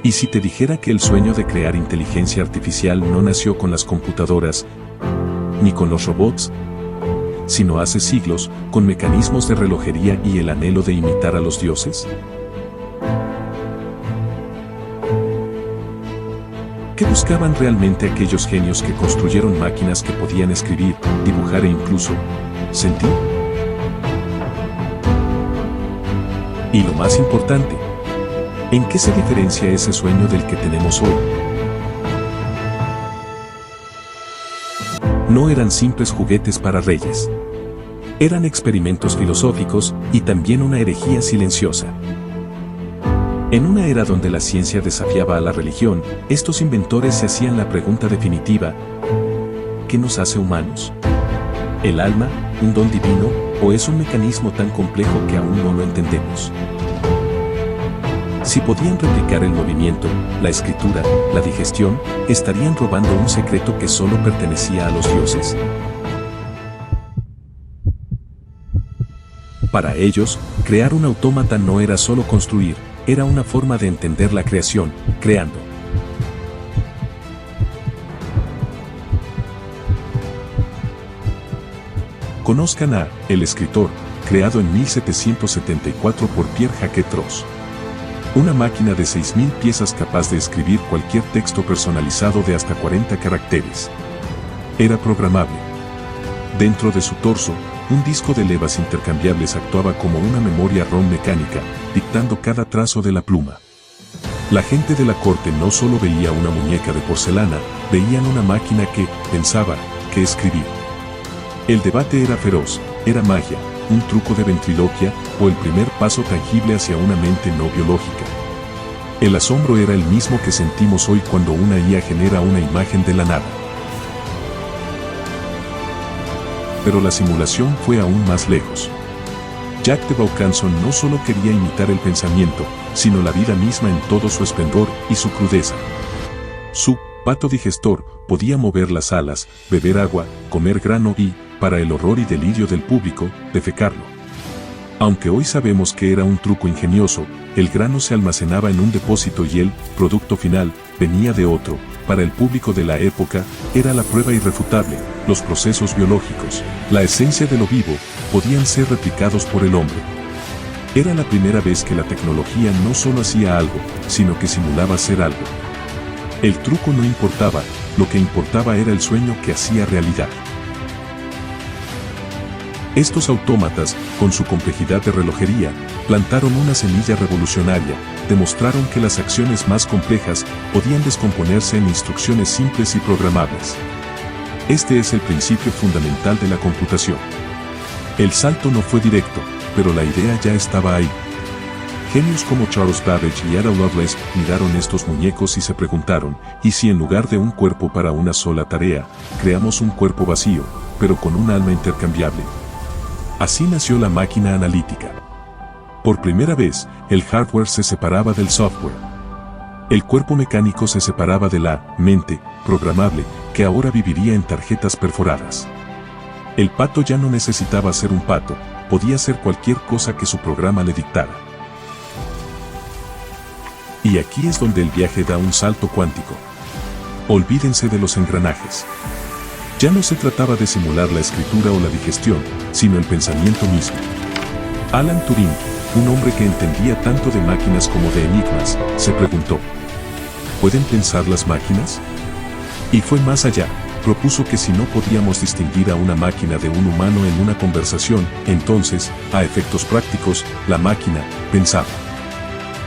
¿Y si te dijera que el sueño de crear inteligencia artificial no nació con las computadoras, ni con los robots, sino hace siglos, con mecanismos de relojería y el anhelo de imitar a los dioses? ¿Qué buscaban realmente aquellos genios que construyeron máquinas que podían escribir, dibujar e incluso sentir? Y lo más importante, ¿en qué se diferencia ese sueño del que tenemos hoy? No eran simples juguetes para reyes. Eran experimentos filosóficos y también una herejía silenciosa. En una era donde la ciencia desafiaba a la religión, estos inventores se hacían la pregunta definitiva: ¿qué nos hace humanos? ¿El alma, un don divino, o es un mecanismo tan complejo que aún no lo entendemos? Si podían replicar el movimiento, la escritura, la digestión, estarían robando un secreto que solo pertenecía a los dioses. Para ellos, crear un autómata no era solo construir, era una forma de entender la creación, creando. Conozcan a El Escritor, creado en 1774 por Pierre Jacques-Trosse. Una máquina de 6.000 piezas capaz de escribir cualquier texto personalizado de hasta 40 caracteres. Era programable. Dentro de su torso, un disco de levas intercambiables actuaba como una memoria ROM mecánica, dictando cada trazo de la pluma. La gente de la corte no solo veía una muñeca de porcelana, veían una máquina que pensaba, que escribía. El debate era feroz, era magia, un truco de ventriloquia, o el primer paso tangible hacia una mente no biológica. El asombro era el mismo que sentimos hoy cuando una IA genera una imagen de la nada. Pero la simulación fue aún más lejos. Jack de Vaucanson no solo quería imitar el pensamiento, sino la vida misma en todo su esplendor y su crudeza. Su pato digestor podía mover las alas, beber agua, comer grano y, para el horror y delirio del público, defecarlo. Aunque hoy sabemos que era un truco ingenioso, el grano se almacenaba en un depósito y el producto final venía de otro. Para el público de la época, era la prueba irrefutable. Los procesos biológicos, la esencia de lo vivo, podían ser replicados por el hombre. Era la primera vez que la tecnología no solo hacía algo, sino que simulaba ser algo. El truco no importaba, lo que importaba era el sueño que hacía realidad. Estos autómatas, con su complejidad de relojería, plantaron una semilla revolucionaria, demostraron que las acciones más complejas podían descomponerse en instrucciones simples y programables. Este es el principio fundamental de la computación. El salto no fue directo, pero la idea ya estaba ahí. Genios como Charles Babbage y Ada Lovelace miraron estos muñecos y se preguntaron, ¿y si en lugar de un cuerpo para una sola tarea, creamos un cuerpo vacío, pero con un alma intercambiable? Así nació la máquina analítica. Por primera vez, el hardware se separaba del software. El cuerpo mecánico se separaba de la mente programable, que ahora viviría en tarjetas perforadas. El pato ya no necesitaba ser un pato, podía ser cualquier cosa que su programa le dictara. Y aquí es donde el viaje da un salto cuántico. Olvídense de los engranajes. Ya no se trataba de simular la escritura o la digestión, sino el pensamiento mismo. Alan Turing, un hombre que entendía tanto de máquinas como de enigmas, se preguntó: ¿pueden pensar las máquinas? Y fue más allá, propuso que si no podíamos distinguir a una máquina de un humano en una conversación, entonces, a efectos prácticos, la máquina pensaba.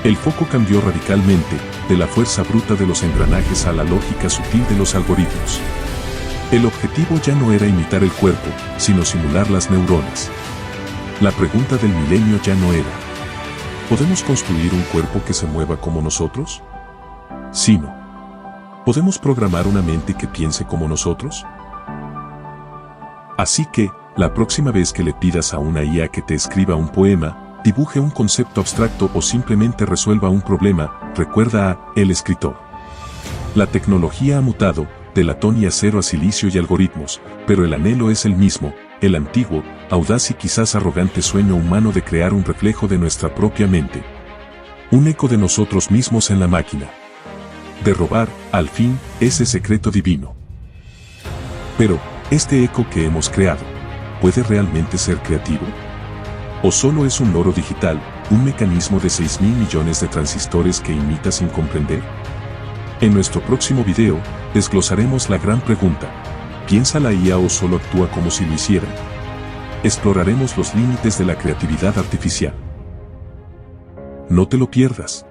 El foco cambió radicalmente, de la fuerza bruta de los engranajes a la lógica sutil de los algoritmos. El objetivo ya no era imitar el cuerpo, sino simular las neuronas. La pregunta del milenio ya no era: ¿podemos construir un cuerpo que se mueva como nosotros? Sino, ¿podemos programar una mente que piense como nosotros? Así que, la próxima vez que le pidas a una IA que te escriba un poema, dibuje un concepto abstracto o simplemente resuelva un problema, recuerda a El Escritor. La tecnología ha mutado, de latón y acero a silicio y algoritmos, pero el anhelo es el mismo, el antiguo, audaz y quizás arrogante sueño humano de crear un reflejo de nuestra propia mente. Un eco de nosotros mismos en la máquina. de robar, al fin, ese secreto divino. Pero, ¿este eco que hemos creado puede realmente ser creativo? ¿O solo es un loro digital, un mecanismo de 6.000 millones de transistores que imita sin comprender? En nuestro próximo video, desglosaremos la gran pregunta: ¿piensa la IA o solo actúa como si lo hiciera? Exploraremos los límites de la creatividad artificial. No te lo pierdas.